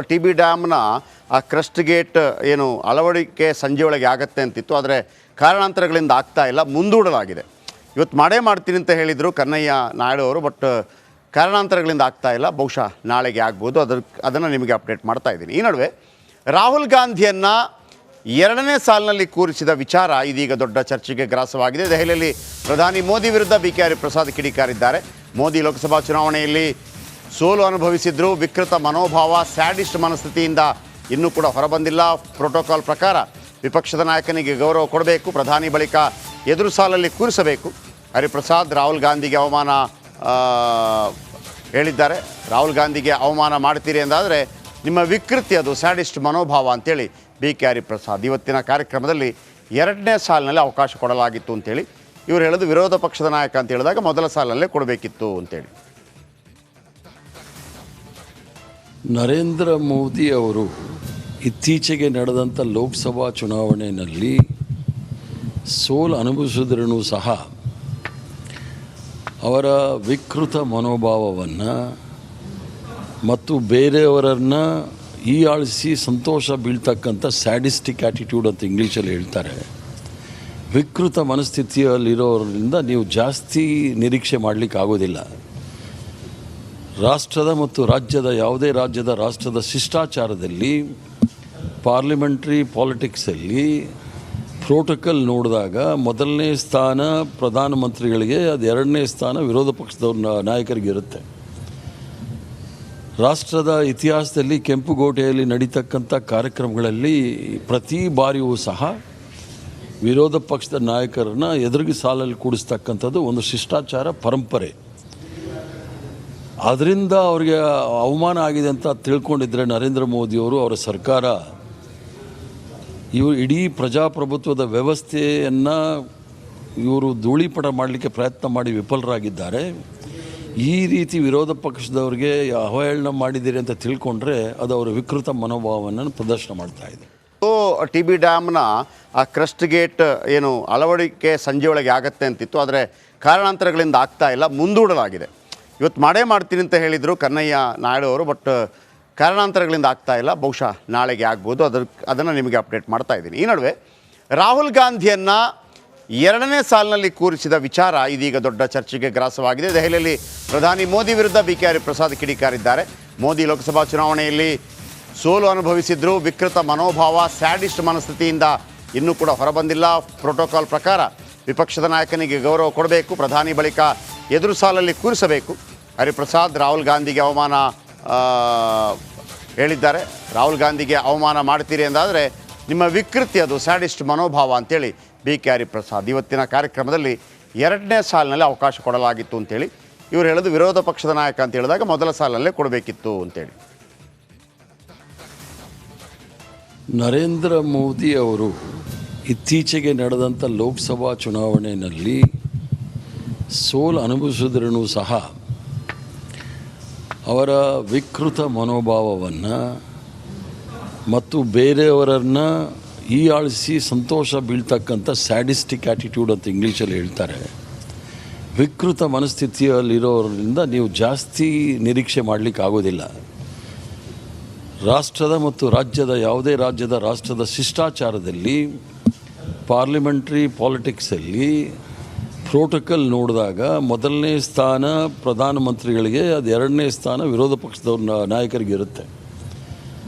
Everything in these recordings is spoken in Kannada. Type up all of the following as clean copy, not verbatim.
ಟಿ ಬಿ ಡ್ಯಾಮ್ನ ಆ ಕ್ರಸ್ಟ್ ಗೇಟ್ ಏನು ಅಳವಡಿಕೆ ಸಂಜೆ ಒಳಗೆ ಆಗುತ್ತೆ ಅಂತಿತ್ತು. ಆದರೆ ಕಾರಣಾಂತರಗಳಿಂದ ಆಗ್ತಾ ಇಲ್ಲ, ಮುಂದೂಡಲಾಗಿದೆ. ಇವತ್ತು ಮಾಡ್ತೀನಿ ಅಂತ ಹೇಳಿದರು ಕನ್ನಯ್ಯ ನಾಯ್ಡು ಅವರು. ಬಟ್ ಕಾರಣಾಂತರಗಳಿಂದ ಆಗ್ತಾ ಇಲ್ಲ, ಬಹುಶಃ ನಾಳೆಗೆ ಆಗ್ಬೋದು. ಅದನ್ನು ನಿಮಗೆ ಅಪ್ಡೇಟ್ ಮಾಡ್ತಾ ಇದ್ದೀನಿ. ಈ ನಡುವೆ ರಾಹುಲ್ ಗಾಂಧಿಯನ್ನು 2ನೇ ಸಾಲಿನಲ್ಲಿ ಕೂರಿಸಿದ ವಿಚಾರ ಇದೀಗ ದೊಡ್ಡ ಚರ್ಚೆಗೆ ಗ್ರಾಸವಾಗಿದೆ. ದೆಹಲಿಯಲ್ಲಿ ಪ್ರಧಾನಿ ಮೋದಿ ವಿರುದ್ಧ ಬಿ ಕೆ ಹರಿಪ್ರಸಾದ್ ಕಿಡಿಕಾರಿದ್ದಾರೆ. ಮೋದಿ ಲೋಕಸಭಾ ಚುನಾವಣೆಯಲ್ಲಿ ಸೋಲು ಅನುಭವಿಸಿದ್ರು. ವಿಕೃತ ಮನೋಭಾವ, ಸ್ಯಾಡಿಸ್ಟ್ ಮನಸ್ಥಿತಿಯಿಂದ ಇನ್ನೂ ಕೂಡ ಹೊರಬಂದಿಲ್ಲ. ಪ್ರೋಟೋಕಾಲ್ ಪ್ರಕಾರ ವಿಪಕ್ಷದ ನಾಯಕನಿಗೆ ಗೌರವ ಕೊಡಬೇಕು, ಪ್ರಧಾನಿ ಬಳಿಕ ಎದುರು ಸಾಲಲ್ಲಿ ಕೂರಿಸಬೇಕು. ಹರಿಪ್ರಸಾದ್ ರಾಹುಲ್ ಗಾಂಧಿಗೆ ಅವಮಾನ ಹೇಳಿದ್ದಾರೆ. ರಾಹುಲ್ ಗಾಂಧಿಗೆ ಅವಮಾನ ಮಾಡ್ತೀರಿ ಎಂದಾದರೆ ನಿಮ್ಮ ವಿಕೃತಿ, ಅದು ಸ್ಯಾಡಿಸ್ಟ್ ಮನೋಭಾವ ಅಂತೇಳಿ ಬಿ ಕೆ ಹರಿಪ್ರಸಾದ್ ಇವತ್ತಿನ ಕಾರ್ಯಕ್ರಮದಲ್ಲಿ 2ನೇ ಸಾಲಿನಲ್ಲಿ ಅವಕಾಶ ಕೊಡಲಾಗಿತ್ತು ಅಂತೇಳಿ ಇವರು ಹೇಳೋದು. ವಿರೋಧ ಪಕ್ಷದ ನಾಯಕ ಅಂತ ಹೇಳಿದಾಗ ಮೊದಲ ಸಾಲಲ್ಲೇ ಕೊಡಬೇಕಿತ್ತು ಅಂತೇಳಿ. ನರೇಂದ್ರ ಮೋದಿ ಅವರು ಇತ್ತೀಚೆಗೆ ನಡೆದಂಥ ಲೋಕಸಭಾ ಚುನಾವಣೆಯಲ್ಲಿ ಸೋಲು ಅನುಭವಿಸಿದ್ರೂ ಸಹ ಅವರ ವಿಕೃತ ಮನೋಭಾವವನ್ನು ಮತ್ತು ಬೇರೆಯವರನ್ನು ಆಳಿಸಿ ಸಂತೋಷ ಬೀಳ್ತಕ್ಕಂಥ ಸ್ಯಾಡಿಸ್ಟಿಕ್ ಆ್ಯಟಿಟ್ಯೂಡ್ ಅಂತ ಇಂಗ್ಲೀಷಲ್ಲಿ ಹೇಳ್ತಾರೆ. ವಿಕೃತ ಮನಸ್ಥಿತಿಯಲ್ಲಿರೋರಿಂದ ನೀವು ಜಾಸ್ತಿ ನಿರೀಕ್ಷೆ ಮಾಡಲಿಕ್ಕೆ ಆಗೋದಿಲ್ಲ. ರಾಷ್ಟ್ರದ ಮತ್ತು ರಾಜ್ಯದ ಯಾವುದೇ ರಾಷ್ಟ್ರದ ಶಿಷ್ಟಾಚಾರದಲ್ಲಿ, ಪಾರ್ಲಿಮೆಂಟ್ರಿ ಪಾಲಿಟಿಕ್ಸಲ್ಲಿ ಪ್ರೋಟೋಕಾಲ್ ನೋಡಿದಾಗ ಮೊದಲನೇ ಸ್ಥಾನ ಪ್ರಧಾನಮಂತ್ರಿಗಳಿಗೆ, ಅದು 2ನೇ ಸ್ಥಾನ ವಿರೋಧ ಪಕ್ಷದ ನಾಯಕರಿಗೆ ಇರುತ್ತೆ. ರಾಷ್ಟ್ರದ ಇತಿಹಾಸದಲ್ಲಿ ಕೆಂಪುಕೋಟೆಯಲ್ಲಿ ನಡೀತಕ್ಕಂಥ ಕಾರ್ಯಕ್ರಮಗಳಲ್ಲಿ ಪ್ರತಿ ಬಾರಿಯೂ ಸಹ ವಿರೋಧ ಪಕ್ಷದ ನಾಯಕರನ್ನು ಎದುರಿಗೆ ಸಾಲಲ್ಲಿ ಕೂಡಿಸ್ತಕ್ಕಂಥದ್ದು ಒಂದು ಶಿಷ್ಟಾಚಾರ ಪರಂಪರೆ. ಅದರಿಂದ ಅವರಿಗೆ ಅವಮಾನ ಆಗಿದೆ ಅಂತ ತಿಳ್ಕೊಂಡಿದ್ರೆ ನರೇಂದ್ರ ಮೋದಿಯವರು, ಅವರ ಸರ್ಕಾರ, ಇವರು ಇಡೀ ಪ್ರಜಾಪ್ರಭುತ್ವದ ವ್ಯವಸ್ಥೆಯನ್ನು ಇವರು ಧೂಳಿಪಟ ಮಾಡಲಿಕ್ಕೆ ಪ್ರಯತ್ನ ಮಾಡಿ ವಿಫಲರಾಗಿದ್ದಾರೆ. ಈ ರೀತಿ ವಿರೋಧ ಪಕ್ಷದವ್ರಿಗೆ ಅವಹೇಳನ ಮಾಡಿದ್ದೀರಿ ಅಂತ ತಿಳ್ಕೊಂಡ್ರೆ ಅದು ಅವರ ವಿಕೃತ ಮನೋಭಾವವನ್ನು ಪ್ರದರ್ಶನ ಮಾಡ್ತಾ ಇದೆ. ಟಿ ಬಿ ಡ್ಯಾಮ್ನ ಆ ಕ್ರಸ್ಟ್ ಗೇಟ್ ಏನು ಅಳವಡಿಕೆ ಸಂಜೆ ಒಳಗೆ ಆಗುತ್ತೆ ಅಂತಿತ್ತು. ಆದರೆ ಕಾರಣಾಂತರಗಳಿಂದ ಆಗ್ತಾ ಇಲ್ಲ, ಮುಂದೂಡಲಾಗಿದೆ. ಇವತ್ತು ಮಾಡ್ತೀನಿ ಅಂತ ಹೇಳಿದರು ಕನ್ನಯ್ಯ ನಾಯ್ಡು ಅವರು. ಬಟ್ ಕಾರಣಾಂತರಗಳಿಂದ ಆಗ್ತಾ ಇಲ್ಲ, ಬಹುಶಃ ನಾಳೆಗೆ ಆಗ್ಬೋದು. ಅದನ್ನು ನಿಮಗೆ ಅಪ್ಡೇಟ್ ಮಾಡ್ತಾ ಇದ್ದೀನಿ. ಈ ನಡುವೆ ರಾಹುಲ್ ಗಾಂಧಿಯನ್ನು 2ನೇ ಸಾಲಿನಲ್ಲಿ ಕೂರಿಸಿದ ವಿಚಾರ ಇದೀಗ ದೊಡ್ಡ ಚರ್ಚೆಗೆ ಗ್ರಾಸವಾಗಿದೆ. ದೆಹಲಿಯಲ್ಲಿ ಪ್ರಧಾನಿ ಮೋದಿ ವಿರುದ್ಧ ಬಿ ಕೆ ಹರಿಪ್ರಸಾದ್ ಕಿಡಿಕಾರಿದ್ದಾರೆ. ಮೋದಿ ಲೋಕಸಭಾ ಚುನಾವಣೆಯಲ್ಲಿ ಸೋಲು ಅನುಭವಿಸಿದ್ರು. ವಿಕೃತ ಮನೋಭಾವ, ಸ್ಯಾಡಿಸ್ಟ್ ಮನಸ್ಥಿತಿಯಿಂದ ಇನ್ನೂ ಕೂಡ ಹೊರಬಂದಿಲ್ಲ. ಪ್ರೋಟೋಕಾಲ್ ಪ್ರಕಾರ ವಿಪಕ್ಷದ ನಾಯಕನಿಗೆ ಗೌರವ ಕೊಡಬೇಕು, ಪ್ರಧಾನಿ ಬಳಿಕ ಎದುರು ಸಾಲಲ್ಲಿ ಕೂರಿಸಬೇಕು. ಹರಿಪ್ರಸಾದ್ ರಾಹುಲ್ ಗಾಂಧಿಗೆ ಅವಮಾನ ಹೇಳಿದ್ದಾರೆ. ರಾಹುಲ್ ಗಾಂಧಿಗೆ ಅವಮಾನ ಮಾಡ್ತೀರಿ ಎಂದಾದರೆ ನಿಮ್ಮ ವಿಕೃತಿ, ಅದು ಸ್ಯಾಡಿಸ್ಟ್ ಮನೋಭಾವ ಅಂತೇಳಿ ಬಿ ಕೆ ಹರಿಪ್ರಸಾದ್ ಇವತ್ತಿನ ಕಾರ್ಯಕ್ರಮದಲ್ಲಿ 2ನೇ ಸಾಲಿನಲ್ಲಿ ಅವಕಾಶ ಕೊಡಲಾಗಿತ್ತು ಅಂತೇಳಿ ಇವರು ಹೇಳೋದು. ವಿರೋಧ ಪಕ್ಷದ ನಾಯಕ ಅಂತ ಹೇಳಿದಾಗ ಮೊದಲ ಸಾಲಲ್ಲೇ ಕೊಡಬೇಕಿತ್ತು ಅಂತೇಳಿ. ನರೇಂದ್ರ ಮೋದಿ ಅವರು ಇತ್ತೀಚೆಗೆ ನಡೆದಂಥ ಲೋಕಸಭಾ ಚುನಾವಣೆಯಲ್ಲಿ ಸೋಲು ಅನುಭವಿಸಿದ್ರೂ ಸಹ ಅವರ ವಿಕೃತ ಮನೋಭಾವವನ್ನು ಮತ್ತು ಬೇರೆಯವರನ್ನು ಆಳಿಸಿ ಸಂತೋಷ ಬೀಳ್ತಕ್ಕಂಥ ಸ್ಯಾಡಿಸ್ಟಿಕ್ ಆ್ಯಟಿಟ್ಯೂಡ್ ಅಂತ ಇಂಗ್ಲೀಷಲ್ಲಿ ಹೇಳ್ತಾರೆ. ವಿಕೃತ ಮನಸ್ಥಿತಿಯಲ್ಲಿರೋರಿಂದ ನೀವು ಜಾಸ್ತಿ ನಿರೀಕ್ಷೆ ಮಾಡಲಿಕ್ಕೆ ಆಗೋದಿಲ್ಲ. ರಾಷ್ಟ್ರದ ಮತ್ತು ರಾಜ್ಯದ ಯಾವುದೇ ರಾಷ್ಟ್ರದ ಶಿಷ್ಟಾಚಾರದಲ್ಲಿ, ಪಾರ್ಲಿಮೆಂಟ್ರಿ ಪಾಲಿಟಿಕ್ಸಲ್ಲಿ ಪ್ರೋಟೋಕಾಲ್ ನೋಡಿದಾಗ ಮೊದಲನೇ ಸ್ಥಾನ ಪ್ರಧಾನಮಂತ್ರಿಗಳಿಗೆ, ಅದು 2ನೇ ಸ್ಥಾನ ವಿರೋಧ ಪಕ್ಷದ ನಾಯಕರಿಗೆ ಇರುತ್ತೆ.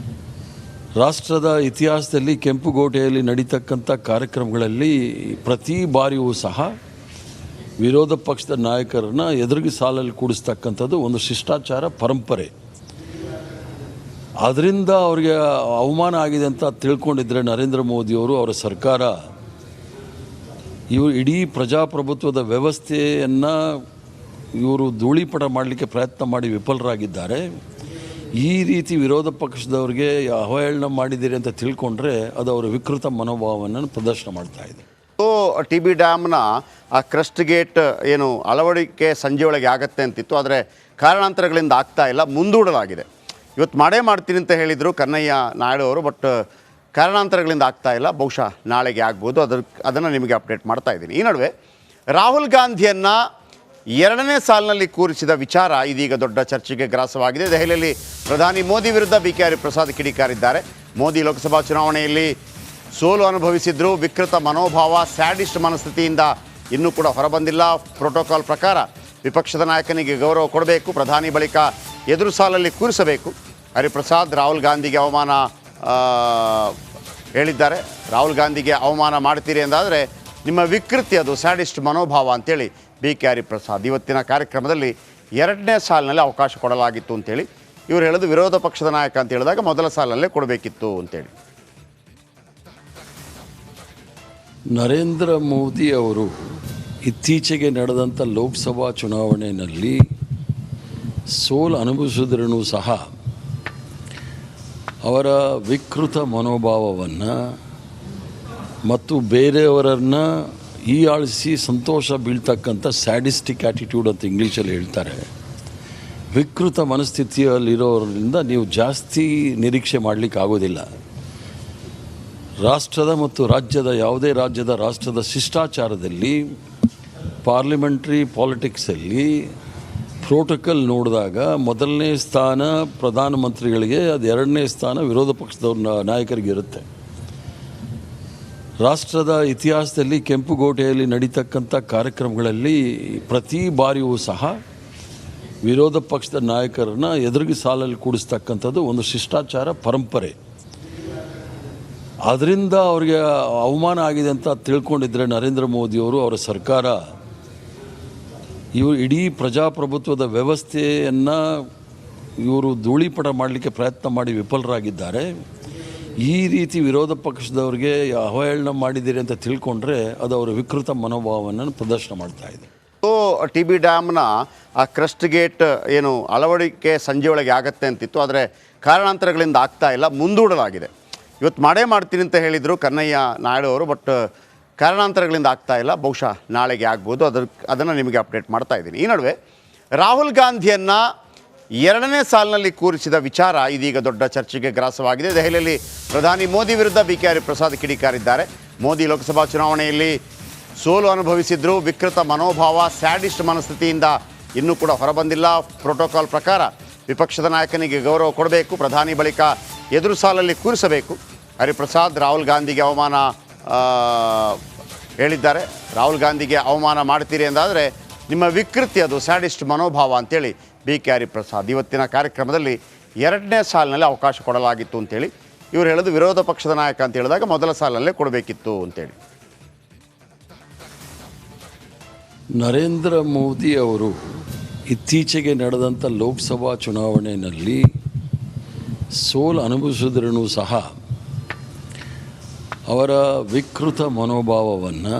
ರಾಷ್ಟ್ರದ ಇತಿಹಾಸದಲ್ಲಿ ಕೆಂಪುಕೋಟೆಯಲ್ಲಿ ನಡೀತಕ್ಕಂಥ ಕಾರ್ಯಕ್ರಮಗಳಲ್ಲಿ ಪ್ರತಿ ಬಾರಿಯೂ ಸಹ ವಿರೋಧ ಪಕ್ಷದ ನಾಯಕರನ್ನು ಎದುರಿಗೆ ಸಾಲಲ್ಲಿ ಕೂಡಿಸ್ತಕ್ಕಂಥದ್ದು ಒಂದು ಶಿಷ್ಟಾಚಾರ ಪರಂಪರೆ. ಅದರಿಂದ ಅವರಿಗೆ ಅವಮಾನ ಆಗಿದೆ ಅಂತ ತಿಳ್ಕೊಂಡಿದ್ರೆ ನರೇಂದ್ರ ಮೋದಿಯವರು, ಅವರ ಸರ್ಕಾರ, ಇವರು ಇಡೀ ಪ್ರಜಾಪ್ರಭುತ್ವದ ವ್ಯವಸ್ಥೆಯನ್ನು ಇವರು ಧೂಳಿಪಟ ಮಾಡಲಿಕ್ಕೆ ಪ್ರಯತ್ನ ಮಾಡಿ ವಿಫಲರಾಗಿದ್ದಾರೆ. ಈ ರೀತಿ ವಿರೋಧ ಪಕ್ಷದವ್ರಿಗೆ ಅವಹೇಳನ ಮಾಡಿದ್ದೀರಿ ಅಂತ ತಿಳ್ಕೊಂಡ್ರೆ ಅದು ಅವರ ವಿಕೃತ ಮನೋಭಾವವನ್ನು ಪ್ರದರ್ಶನ ಮಾಡ್ತಾ ಇದೆ. ಟಿ ಬಿ ಡ್ಯಾಮ್ನ ಆ ಕ್ರಸ್ಟ್ ಗೇಟ್ ಏನು ಅಳವಡಿಕೆ ಸಂಜೆ ಒಳಗೆ ಆಗುತ್ತೆ ಅಂತಿತ್ತು. ಆದರೆ ಕಾರಣಾಂತರಗಳಿಂದ ಆಗ್ತಾ ಇಲ್ಲ, ಮುಂದೂಡಲಾಗಿದೆ. ಇವತ್ತು ಮಾಡ್ತೀನಿ ಅಂತ ಹೇಳಿದರು ಕನ್ನಯ್ಯ ನಾಯ್ಡು ಅವರು. ಬಟ್ ಕಾರಣಾಂತರಗಳಿಂದ ಆಗ್ತಾ ಇಲ್ಲ, ಬಹುಶಃ ನಾಳೆಗೆ ಆಗ್ಬೋದು. ಅದನ್ನು ನಿಮಗೆ ಅಪ್ಡೇಟ್ ಮಾಡ್ತಾ ಇದ್ದೀನಿ. ಈ ನಡುವೆ ರಾಹುಲ್ ಗಾಂಧಿಯನ್ನು ಎರಡನೇ ಸಾಲಿನಲ್ಲಿ ಕೂರಿಸಿದ ವಿಚಾರ ಇದೀಗ ದೊಡ್ಡ ಚರ್ಚೆಗೆ ಗ್ರಾಸವಾಗಿದೆ. ದೆಹಲಿಯಲ್ಲಿ ಪ್ರಧಾನಿ ಮೋದಿ ವಿರುದ್ಧ BK ಹರಿಪ್ರಸಾದ್ ಕಿಡಿಕಾರಿದ್ದಾರೆ. ಮೋದಿ ಲೋಕಸಭಾ ಚುನಾವಣೆಯಲ್ಲಿ ಸೋಲು ಅನುಭವಿಸಿದ್ರು. ವಿಕೃತ ಮನೋಭಾವ, ಸ್ಯಾಡಿಸ್ಟ್ ಮನಸ್ಥಿತಿಯಿಂದ ಇನ್ನೂ ಕೂಡ ಹೊರಬಂದಿಲ್ಲ. ಪ್ರೋಟೋಕಾಲ್ ಪ್ರಕಾರ ವಿಪಕ್ಷದ ನಾಯಕನಿಗೆ ಗೌರವ ಕೊಡಬೇಕು, ಪ್ರಧಾನಿ ಬಳಿಕ ಎದುರು ಸಾಲಲ್ಲಿ ಕೂರಿಸಬೇಕು. ಹರಿಪ್ರಸಾದ್ ರಾಹುಲ್ ಗಾಂಧಿಗೆ ಅವಮಾನ ಹೇಳಿದ್ದಾರೆ. ರಾಹುಲ್ ಗಾಂಧಿಗೆ ಅವಮಾನ ಮಾಡ್ತೀರಿ ಎಂದಾದರೆ ನಿಮ್ಮ ವಿಕೃತಿ ಅದು ಸ್ಯಾಡಿಸ್ಟ್ ಮನೋಭಾವ ಅಂತೇಳಿ BK ಹರಿಪ್ರಸಾದ್ ಇವತ್ತಿನ ಕಾರ್ಯಕ್ರಮದಲ್ಲಿ ಎರಡನೇ ಸಾಲಿನಲ್ಲಿ ಅವಕಾಶ ಕೊಡಲಾಗಿತ್ತು ಅಂತೇಳಿ ಇವರು ಹೇಳೋದು. ವಿರೋಧ ಪಕ್ಷದ ನಾಯಕ ಅಂತ ಹೇಳಿದಾಗ ಮೊದಲ ಸಾಲಲ್ಲೇ ಕೊಡಬೇಕಿತ್ತು ಅಂತೇಳಿ. ನರೇಂದ್ರ ಮೋದಿ ಅವರು ಇತ್ತೀಚೆಗೆ ನಡೆದಂಥ ಲೋಕಸಭಾ ಚುನಾವಣೆಯಲ್ಲಿ ಸೋಲು ಅನುಭವಿಸಿದ್ರೂ ಸಹ ಅವರ ವಿಕೃತ ಮನೋಭಾವವನ್ನು ಮತ್ತು ಬೇರೆಯವರನ್ನು ಹೀಯಾಳಿಸಿ ಸಂತೋಷ ಬೀಳ್ತಕ್ಕಂಥ ಸ್ಯಾಡಿಸ್ಟಿಕ್ ಆ್ಯಟಿಟ್ಯೂಡ್ ಅಂತ ಇಂಗ್ಲೀಷಲ್ಲಿ ಹೇಳ್ತಾರೆ. ವಿಕೃತ ಮನಸ್ಥಿತಿಯಲ್ಲಿರೋರಿಂದ ನೀವು ಜಾಸ್ತಿ ನಿರೀಕ್ಷೆ ಮಾಡಲಿಕ್ಕೆ ಆಗೋದಿಲ್ಲ. ರಾಷ್ಟ್ರದ ಮತ್ತು ರಾಜ್ಯದ ಯಾವುದೇ ರಾಷ್ಟ್ರದ ಶಿಷ್ಟಾಚಾರದಲ್ಲಿ ಪಾರ್ಲಿಮೆಂಟ್ರಿ ಪಾಲಿಟಿಕ್ಸಲ್ಲಿ ಪ್ರೋಟೋಕಾಲ್ ನೋಡಿದಾಗ ಮೊದಲನೇ ಸ್ಥಾನ ಪ್ರಧಾನಮಂತ್ರಿಗಳಿಗೆ, ಅದು ಎರಡನೇ ಸ್ಥಾನ ವಿರೋಧ ಪಕ್ಷದವ್ರ ನಾಯಕರಿಗೆ ಇರುತ್ತೆ. ರಾಷ್ಟ್ರದ ಇತಿಹಾಸದಲ್ಲಿ ಕೆಂಪುಕೋಟೆಯಲ್ಲಿ ನಡೀತಕ್ಕಂಥ ಕಾರ್ಯಕ್ರಮಗಳಲ್ಲಿ ಪ್ರತಿ ಬಾರಿಯೂ ಸಹ ವಿರೋಧ ಪಕ್ಷದ ನಾಯಕರನ್ನ ಎದುರಿಗೆ ಸಾಲಲ್ಲಿ ಕೂಡಿಸ್ತಕ್ಕಂಥದ್ದು ಒಂದು ಶಿಷ್ಟಾಚಾರ ಪರಂಪರೆ. ಅದರಿಂದ ಅವರಿಗೆ ಅವಮಾನ ಆಗಿದೆ ಅಂತ ತಿಳ್ಕೊಂಡಿದ್ರೆ ನರೇಂದ್ರ ಮೋದಿಯವರು, ಅವರ ಸರ್ಕಾರ, ಇವರು ಇಡೀ ಪ್ರಜಾಪ್ರಭುತ್ವದ ವ್ಯವಸ್ಥೆಯನ್ನು ಇವರು ಧೂಳಿಪಟ ಮಾಡಲಿಕ್ಕೆ ಪ್ರಯತ್ನ ಮಾಡಿ ವಿಫಲರಾಗಿದ್ದಾರೆ. ಈ ರೀತಿ ವಿರೋಧ ಪಕ್ಷದವ್ರಿಗೆ ಅವಹೇಳನ ಮಾಡಿದ್ದೀರಿ ಅಂತ ತಿಳ್ಕೊಂಡ್ರೆ ಅದು ಅವರ ವಿಕೃತ ಮನೋಭಾವವನ್ನು ಪ್ರದರ್ಶನ ಮಾಡ್ತಾ ಇದೆ. TB ಡ್ಯಾಮ್ನ ಆ ಕ್ರಸ್ಟ್ ಗೇಟ್ ಏನು ಅಳವಡಿಕೆ ಸಂಜೆ ಒಳಗೆ ಆಗತ್ತೆ ಅಂತಿತ್ತು, ಆದರೆ ಕಾರಣಾಂತರಗಳಿಂದ ಆಗ್ತಾ ಇಲ್ಲ, ಮುಂದೂಡಲಾಗಿದೆ. ಇವತ್ತು ಮಾಡ್ತೀನಿ ಅಂತ ಹೇಳಿದರು ಕನ್ನಯ್ಯ ನಾಯ್ಡು ಅವರು, ಬಟ್ ಕಾರಣಾಂತರಗಳಿಂದ ಆಗ್ತಾ ಇಲ್ಲ. ಬಹುಶಃ ನಾಳೆಗೆ ಆಗ್ಬೋದು. ಅದನ್ನು ನಿಮಗೆ ಅಪ್ಡೇಟ್ ಮಾಡ್ತಾ ಇದ್ದೀನಿ. ಈ ನಡುವೆ ರಾಹುಲ್ ಗಾಂಧಿಯನ್ನು ಎರಡನೇ ಸಾಲಿನಲ್ಲಿ ಕೂರಿಸಿದ ವಿಚಾರ ಇದೀಗ ದೊಡ್ಡ ಚರ್ಚೆಗೆ ಗ್ರಾಸವಾಗಿದೆ. ದೆಹಲಿಯಲ್ಲಿ ಪ್ರಧಾನಿ ಮೋದಿ ವಿರುದ್ಧ BK ಹರಿಪ್ರಸಾದ್ ಕಿಡಿಕಾರಿದ್ದಾರೆ. ಮೋದಿ ಲೋಕಸಭಾ ಚುನಾವಣೆಯಲ್ಲಿ ಸೋಲು ಅನುಭವಿಸಿದ್ರು. ವಿಕೃತ ಮನೋಭಾವ, ಸ್ಯಾಡಿಸ್ಟ್ ಮನಸ್ಥಿತಿಯಿಂದ ಇನ್ನೂ ಕೂಡ ಹೊರಬಂದಿಲ್ಲ. ಪ್ರೋಟೋಕಾಲ್ ಪ್ರಕಾರ ವಿಪಕ್ಷದ ನಾಯಕನಿಗೆ ಗೌರವ ಕೊಡಬೇಕು, ಪ್ರಧಾನಿ ಬಳಿಕ ಎದುರು ಸಾಲಲ್ಲಿ ಕೂರಿಸಬೇಕು. ಹರಿಪ್ರಸಾದ್ ರಾಹುಲ್ ಗಾಂಧಿಗೆ ಅವಮಾನ ಹೇಳಿದ್ದಾರೆ. ರಾಹುಲ್ ಗಾಂಧಿಗೆ ಅವಮಾನ ಮಾಡ್ತೀರಿ ಎಂದಾದರೆ ನಿಮ್ಮ ವಿಕೃತಿ ಅದು ಸ್ಯಾಡಿಸ್ಟ್ ಮನೋಭಾವ ಅಂತೇಳಿ BK ಹರಿಪ್ರಸಾದ್ ಇವತ್ತಿನ ಕಾರ್ಯಕ್ರಮದಲ್ಲಿ ಎರಡನೇ ಸಾಲಿನಲ್ಲಿ ಅವಕಾಶ ಕೊಡಲಾಗಿತ್ತು ಅಂತೇಳಿ ಇವರು ಹೇಳೋದು. ವಿರೋಧ ಪಕ್ಷದ ನಾಯಕ ಅಂತ ಹೇಳಿದಾಗ ಮೊದಲ ಸಾಲಲ್ಲೇ ಕೊಡಬೇಕಿತ್ತು ಅಂತೇಳಿ. ನರೇಂದ್ರ ಮೋದಿ ಅವರು ಇತ್ತೀಚೆಗೆ ನಡೆದಂಥ ಲೋಕಸಭಾ ಚುನಾವಣೆಯಲ್ಲಿ ಸೋಲು ಅನುಭವಿಸಿದ್ರೂ ಸಹ ಅವರ ವಿಕೃತ ಮನೋಭಾವವನ್ನು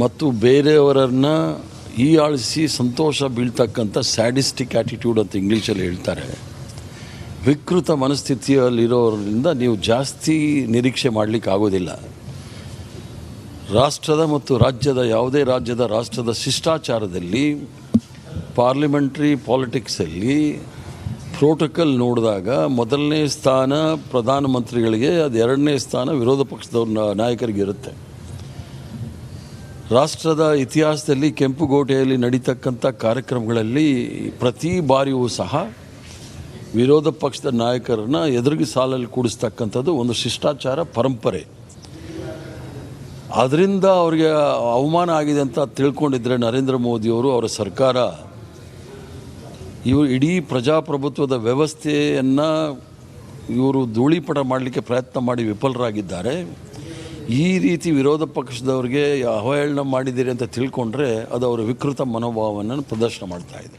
ಮತ್ತು ಬೇರೆಯವರನ್ನು ಹೀಯಾಳಿಸಿ ಸಂತೋಷ ಬೀಳ್ತಕ್ಕಂಥ ಸ್ಯಾಡಿಸ್ಟಿಕ್ ಆ್ಯಟಿಟ್ಯೂಡ್ ಅಂತ ಇಂಗ್ಲೀಷಲ್ಲಿ ಹೇಳ್ತಾರೆ. ವಿಕೃತ ಮನಸ್ಥಿತಿಯಲ್ಲಿರೋರಿಂದ ನೀವು ಜಾಸ್ತಿ ನಿರೀಕ್ಷೆ ಮಾಡಲಿಕ್ಕೆ ಆಗೋದಿಲ್ಲ. ರಾಷ್ಟ್ರದ ಮತ್ತು ರಾಜ್ಯದ ಯಾವುದೇ ರಾಷ್ಟ್ರದ ಶಿಷ್ಟಾಚಾರದಲ್ಲಿ ಪಾರ್ಲಿಮೆಂಟ್ರಿ ಪಾಲಿಟಿಕ್ಸಲ್ಲಿ ಪ್ರೋಟೋಕಾಲ್ ನೋಡಿದಾಗ ಮೊದಲನೇ ಸ್ಥಾನ ಪ್ರಧಾನಮಂತ್ರಿಗಳಿಗೆ, ಅದು ಎರಡನೇ ಸ್ಥಾನ ವಿರೋಧ ಪಕ್ಷದವ್ರ ನಾಯಕರಿಗೆ ಇರುತ್ತೆ. ರಾಷ್ಟ್ರದ ಇತಿಹಾಸದಲ್ಲಿ ಕೆಂಪುಕೋಟೆಯಲ್ಲಿ ನಡೀತಕ್ಕಂಥ ಕಾರ್ಯಕ್ರಮಗಳಲ್ಲಿ ಪ್ರತಿ ಬಾರಿಯೂ ಸಹ ವಿರೋಧ ಪಕ್ಷದ ನಾಯಕರನ್ನ ಎದುರಿಗೆ ಸಾಲಲ್ಲಿ ಕೂಡಿಸ್ತಕ್ಕಂಥದ್ದು ಒಂದು ಶಿಷ್ಟಾಚಾರ ಪರಂಪರೆ. ಅದರಿಂದ ಅವರಿಗೆ ಅವಮಾನ ಆಗಿದೆ ಅಂತ ತಿಳ್ಕೊಂಡಿದ್ರೆ ನರೇಂದ್ರ ಮೋದಿಯವರು, ಅವರ ಸರ್ಕಾರ, ಇವರು ಇಡೀ ಪ್ರಜಾಪ್ರಭುತ್ವದ ವ್ಯವಸ್ಥೆಯನ್ನು ಇವರು ಧೂಳಿಪಟ ಮಾಡಲಿಕ್ಕೆ ಪ್ರಯತ್ನ ಮಾಡಿ ವಿಫಲರಾಗಿದ್ದಾರೆ. ಈ ರೀತಿ ವಿರೋಧ ಪಕ್ಷದವ್ರಿಗೆ ಅವಹೇಳನ ಮಾಡಿದ್ದೀರಿ ಅಂತ ತಿಳ್ಕೊಂಡ್ರೆ ಅದು ಅವರ ವಿಕೃತ ಮನೋಭಾವವನ್ನು ಪ್ರದರ್ಶನ ಮಾಡ್ತಾ ಇದೆ.